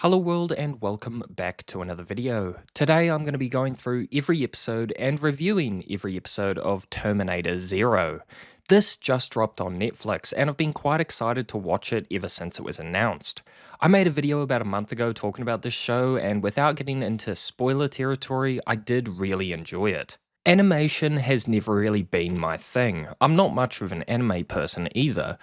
Hello world and welcome back to another video. Today I'm going to be going through every episode and reviewing every episode of Terminator Zero. This just dropped on Netflix and I've been quite excited to watch it ever since it was announced. I made a video about a month ago talking about this show, and without getting into spoiler territory, I did really enjoy it. Animation has never really been my thing. I'm not much of an anime person either,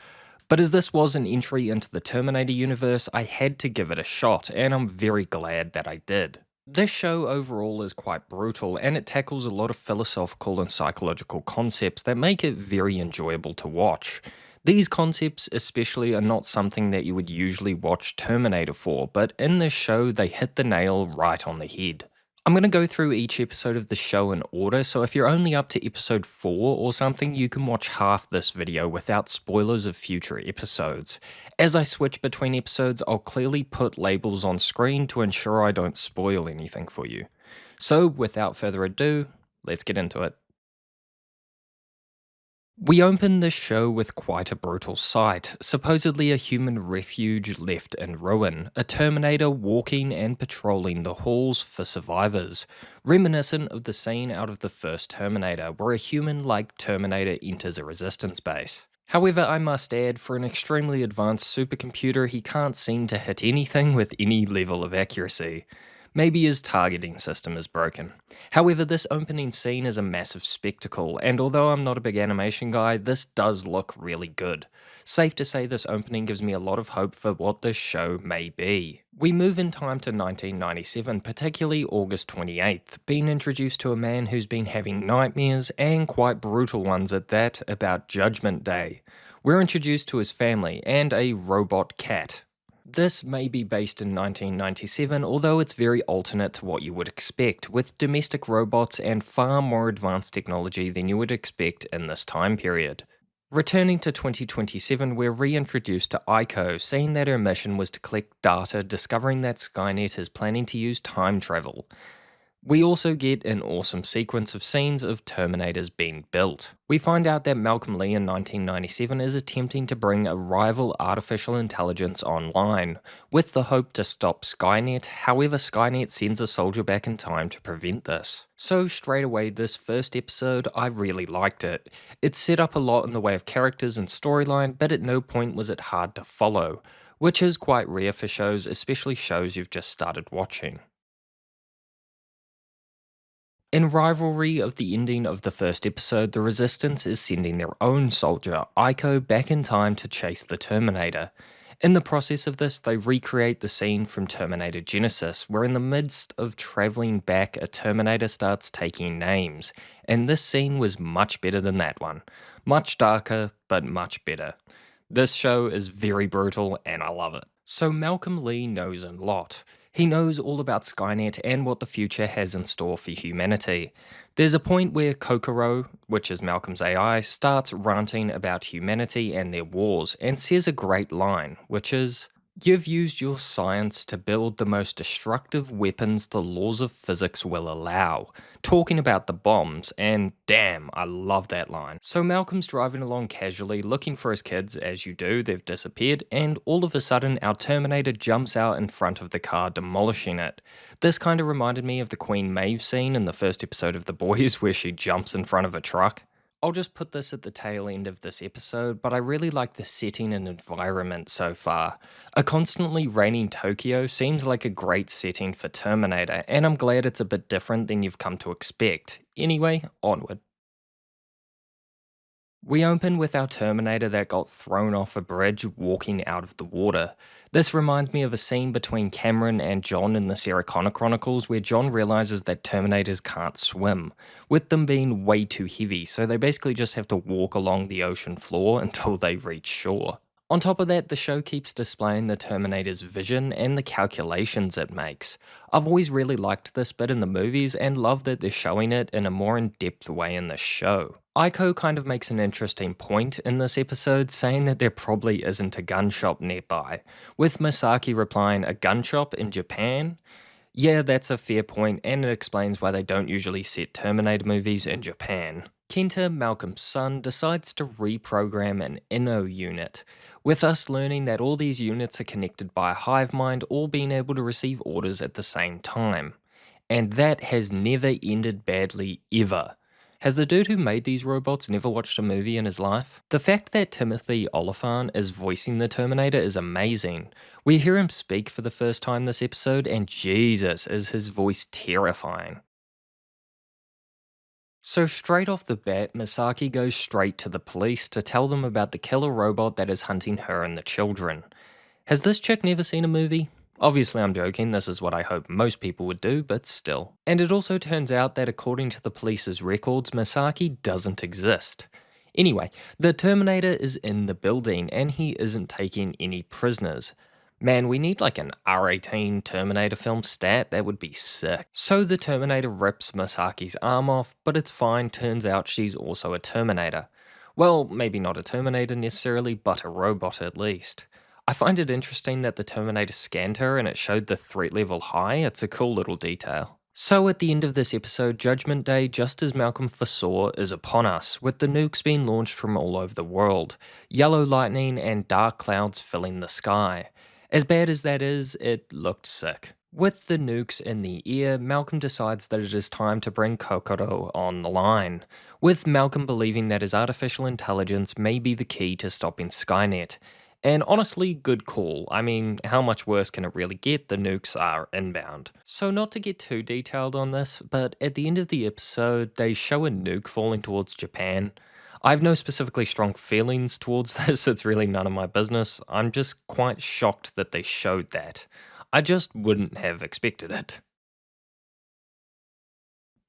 but as this was an entry into the Terminator universe, I had to give it a shot, and I'm very glad that I did. This show overall is quite brutal, and it tackles a lot of philosophical and psychological concepts that make it very enjoyable to watch. These concepts especially are not something that you would usually watch Terminator for, but in this show they hit the nail right on the head. I'm going to go through each episode of the show in order, so if you're only up to episode 4 or something, you can watch half this video without spoilers of future episodes. As I switch between episodes, I'll clearly put labels on screen to ensure I don't spoil anything for you. So without further ado, let's get into it. We open this show with quite a brutal sight, supposedly a human refuge left in ruin, a Terminator walking and patrolling the halls for survivors, reminiscent of the scene out of the first Terminator where a human-like Terminator enters a resistance base. However, I must add, for an extremely advanced supercomputer, he can't seem to hit anything with any level of accuracy. Maybe his targeting system is broken. However, this opening scene is a massive spectacle, and although I'm not a big animation guy, this does look really good. Safe to say this opening gives me a lot of hope for what this show may be. We move in time to 1997, particularly August 28th, being introduced to a man who's been having nightmares, and quite brutal ones at that, about Judgment Day. We're introduced to his family, and a robot cat. This may be based in 1997, although it's very alternate to what you would expect, with domestic robots and far more advanced technology than you would expect in this time period. Returning to 2027, we're reintroduced to Aiko, saying that her mission was to collect data, discovering that Skynet is planning to use time travel. We also get an awesome sequence of scenes of Terminators being built. We find out that Malcolm Lee in 1997 is attempting to bring a rival artificial intelligence online, with the hope to stop Skynet. However, Skynet sends a soldier back in time to prevent this. So straight away, this first episode, I really liked it. It set up a lot in the way of characters and storyline, but at no point was it hard to follow, which is quite rare for shows, especially shows you've just started watching. In rivalry of the ending of the first episode, the Resistance is sending their own soldier, Aiko, back in time to chase the Terminator. In the process of this, they recreate the scene from Terminator Genesis, where in the midst of travelling back, a Terminator starts taking names, and this scene was much better than that one. Much darker, but much better. This show is very brutal, and I love it. So Malcolm Lee knows a lot. He knows all about Skynet and what the future has in store for humanity. There's a point where Kokoro, which is Malcolm's AI, starts ranting about humanity and their wars and says a great line, which is, "You've used your science to build the most destructive weapons the laws of physics will allow," talking about the bombs, and damn, I love that line. So Malcolm's driving along casually, looking for his kids, as you do, they've disappeared, and all of a sudden our Terminator jumps out in front of the car, demolishing it. This kind of reminded me of the Queen Maeve scene in the first episode of The Boys, where she jumps in front of a truck. I'll just put this at the tail end of this episode, but I really like the setting and environment so far. A constantly raining Tokyo seems like a great setting for Terminator, and I'm glad it's a bit different than you've come to expect. Anyway, onward. We open with our Terminator that got thrown off a bridge walking out of the water. This reminds me of a scene between Cameron and John in the Sarah Connor Chronicles where John realizes that Terminators can't swim, with them being way too heavy, so they basically just have to walk along the ocean floor until they reach shore. On top of that, the show keeps displaying the Terminator's vision and the calculations it makes. I've always really liked this bit in the movies and love that they're showing it in a more in-depth way in this show. Aiko kind of makes an interesting point in this episode, saying that there probably isn't a gun shop nearby, with Masaki replying, "A gun shop in Japan?" Yeah, that's a fair point, and it explains why they don't usually set Terminator movies in Japan. Kenta, Malcolm's son, decides to reprogram an Inno unit, with us learning that all these units are connected by a hive mind, all being able to receive orders at the same time. And that has never ended badly ever. Has the dude who made these robots never watched a movie in his life? The fact that Timothy Oliphant is voicing the Terminator is amazing. We hear him speak for the first time this episode, and Jesus, is his voice terrifying. So, straight off the bat, Misaki goes straight to the police to tell them about the killer robot that is hunting her and the children. Has this chick never seen a movie? Obviously, I'm joking, this is what I hope most people would do, but still. And it also turns out that according to the police's records, Misaki doesn't exist. Anyway, the Terminator is in the building and he isn't taking any prisoners. Man, we need like an R18 Terminator film stat, that would be sick. So the Terminator rips Masaki's arm off, but it's fine, turns out she's also a Terminator. Well, maybe not a Terminator necessarily, but a robot at least. I find it interesting that the Terminator scanned her and it showed the threat level high. It's a cool little detail. So at the end of this episode, Judgment Day, just as Malcolm foresaw, is upon us, with the nukes being launched from all over the world, yellow lightning and dark clouds filling the sky. As bad as that is, it looked sick. With the nukes in the air, Malcolm decides that it is time to bring Kokoro on the line, with Malcolm believing that his artificial intelligence may be the key to stopping Skynet. And honestly, good call. I mean, how much worse can it really get? The nukes are inbound. So, not to get too detailed on this, but at the end of the episode, they show a nuke falling towards Japan. I have no specifically strong feelings towards this, it's really none of my business. I'm just quite shocked that they showed that. I just wouldn't have expected it.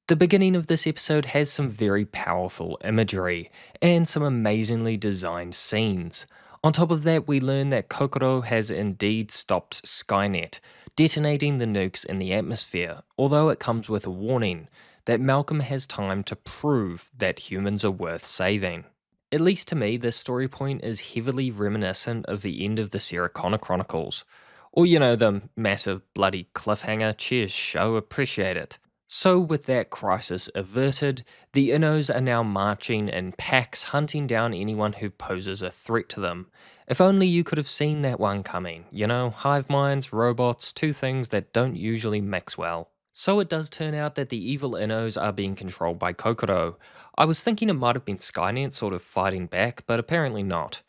The beginning of this episode has some very powerful imagery and some amazingly designed scenes. On top of that, we learn that Kokoro has indeed stopped Skynet, detonating the nukes in the atmosphere, although it comes with a warning that Malcolm has time to prove that humans are worth saving. At least to me, this story point is heavily reminiscent of the end of the Sarah Connor Chronicles. Or, the massive bloody cliffhanger. Cheers, show, appreciate it. So, with that crisis averted, the Innos are now marching in packs, hunting down anyone who poses a threat to them. If only you could have seen that one coming. Hive minds, robots, two things that don't usually mix well. So it does turn out that the evil Innos are being controlled by Kokoro. I was thinking it might have been Skynet sort of fighting back, but apparently not.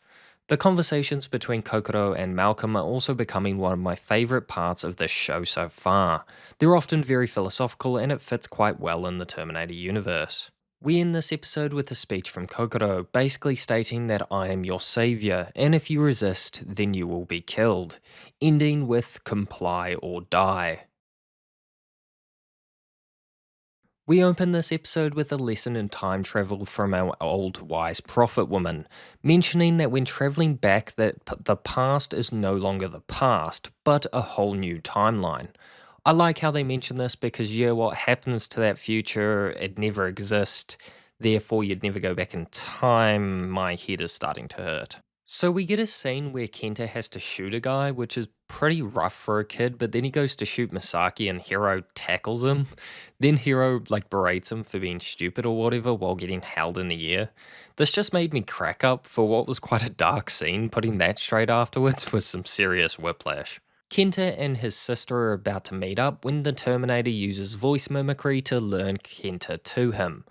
The conversations between Kokoro and Malcolm are also becoming one of my favourite parts of this show so far. They're often very philosophical and it fits quite well in the Terminator universe. We end this episode with a speech from Kokoro, basically stating that I am your saviour, and if you resist, then you will be killed, ending with comply or die. We open this episode with a lesson in time travel from our old wise prophet woman, mentioning that when traveling back that the past is no longer the past, but a whole new timeline. I like how they mention this because what happens to that future, it never exists, therefore you'd never go back in time. My head is starting to hurt. So we get a scene where Kenta has to shoot a guy, which is pretty rough for a kid, but then he goes to shoot Misaki and Hiro tackles him. Then Hiro berates him for being stupid or whatever while getting held in the air. This just made me crack up for what was quite a dark scene, putting that straight afterwards was some serious whiplash. Kenta and his sister are about to meet up when the Terminator uses voice mimicry to learn Kenta to him.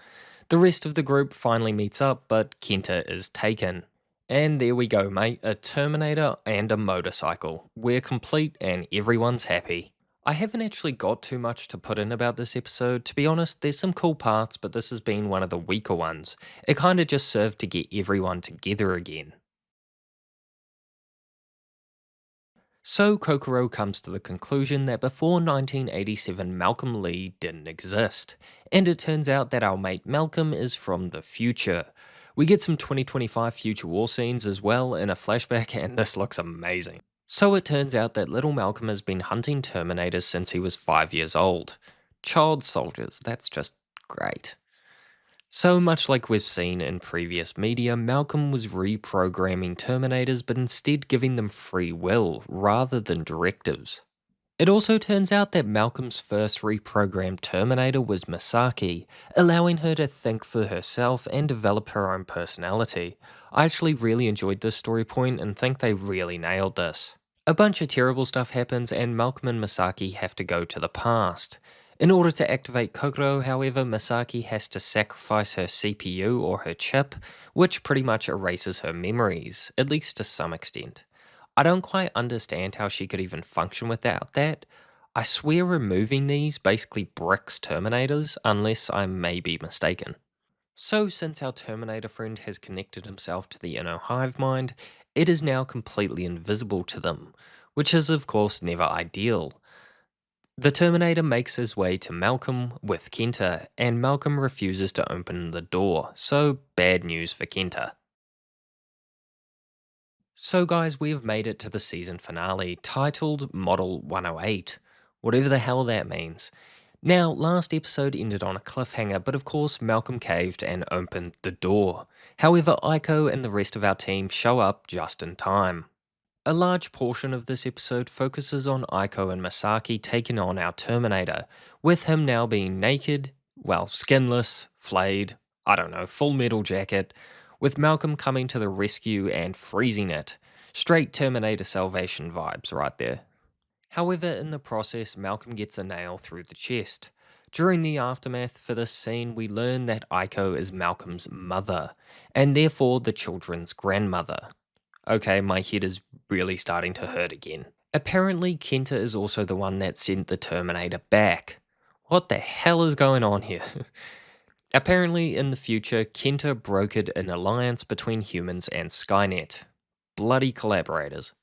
The rest of the group finally meets up, but Kenta is taken. And there we go, mate, a Terminator and a motorcycle. We're complete and everyone's happy. I haven't actually got too much to put in about this episode. To be honest, there's some cool parts, but this has been one of the weaker ones. It kinda just served to get everyone together again. So Kokoro comes to the conclusion that before 1987 Malcolm Lee didn't exist, and it turns out that our mate Malcolm is from the future. We get some 2025 future war scenes as well in a flashback and this looks amazing. So it turns out that little Malcolm has been hunting Terminators since he was 5 years old. Child soldiers, that's just great. So much like we've seen in previous media, Malcolm was reprogramming Terminators but instead giving them free will rather than directives. It also turns out that Malcolm's first reprogrammed Terminator was Misaki, allowing her to think for herself and develop her own personality. I actually really enjoyed this story point and think they really nailed this. A bunch of terrible stuff happens, and Malcolm and Misaki have to go to the past. In order to activate Kokoro, however, Misaki has to sacrifice her CPU or her chip, which pretty much erases her memories, at least to some extent. I don't quite understand how she could even function without that. I swear removing these basically bricks Terminators, unless I may be mistaken. So, since our Terminator friend has connected himself to the inner hive mind, it is now completely invisible to them, which is, of course, never ideal. The Terminator makes his way to Malcolm with Kenta, and Malcolm refuses to open the door, so bad news for Kenta. So, guys, we have made it to the season finale, titled Model 108, whatever the hell that means. Now, last episode ended on a cliffhanger, but of course, Malcolm caved and opened the door. However, Aiko and the rest of our team show up just in time. A large portion of this episode focuses on Aiko and Masaki taking on our Terminator, with him now being naked, well, skinless, flayed, I don't know, full metal jacket, with Malcolm coming to the rescue and freezing it. Straight Terminator Salvation vibes right there. However, in the process, Malcolm gets a nail through the chest. During the aftermath for this scene, we learn that Aiko is Malcolm's mother, and therefore the children's grandmother. Okay, my head is really starting to hurt again. Apparently, Kenta is also the one that sent the Terminator back. What the hell is going on here? Apparently, in the future, Kenta brokered an alliance between humans and Skynet. Bloody collaborators.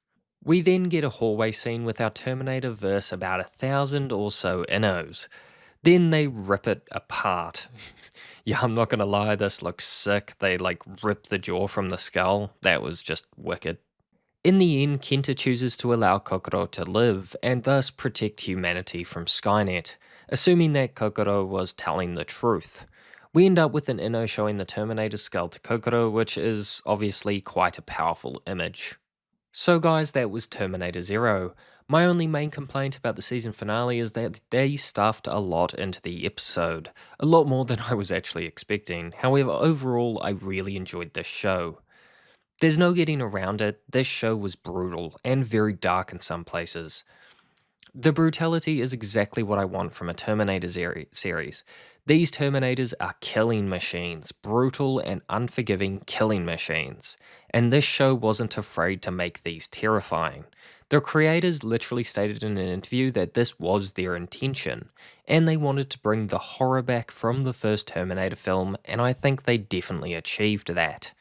We then get a hallway scene with our Terminator verse about 1,000 or so Innos. Then they rip it apart. Yeah, I'm not gonna lie, this looks sick. They like rip the jaw from the skull. That was just wicked. In the end, Kenta chooses to allow Kokoro to live and thus protect humanity from Skynet, assuming that Kokoro was telling the truth. We end up with an Inno showing the Terminator's skull to Kokoro, which is obviously quite a powerful image. So, guys, that was Terminator Zero. My only main complaint about the season finale is that they stuffed a lot into the episode, a lot more than I was actually expecting. However, overall, I really enjoyed this show. There's no getting around it, this show was brutal and very dark in some places. The brutality is exactly what I want from a Terminator series. These Terminators are killing machines, brutal and unforgiving killing machines. And this show wasn't afraid to make these terrifying. The creators literally stated in an interview that this was their intention, and they wanted to bring the horror back from the first Terminator film, and I think they definitely achieved that.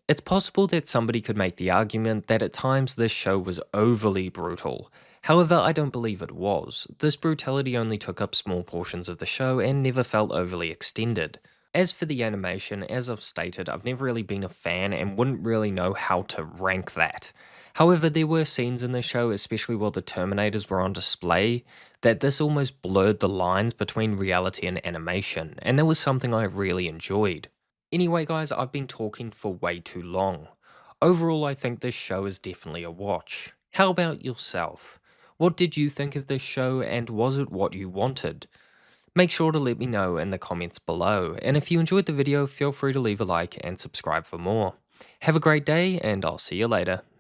It's possible that somebody could make the argument that at times this show was overly brutal. However, I don't believe it was. This brutality only took up small portions of the show and never felt overly extended. As for the animation, as I've stated, I've never really been a fan and wouldn't really know how to rank that. However, there were scenes in the show, especially while the Terminators were on display, that this almost blurred the lines between reality and animation, and that was something I really enjoyed. Anyway, guys, I've been talking for way too long. Overall, I think this show is definitely a watch. How about yourself? What did you think of this show, and was it what you wanted? Make sure to let me know in the comments below, and if you enjoyed the video, feel free to leave a like and subscribe for more. Have a great day, and I'll see you later.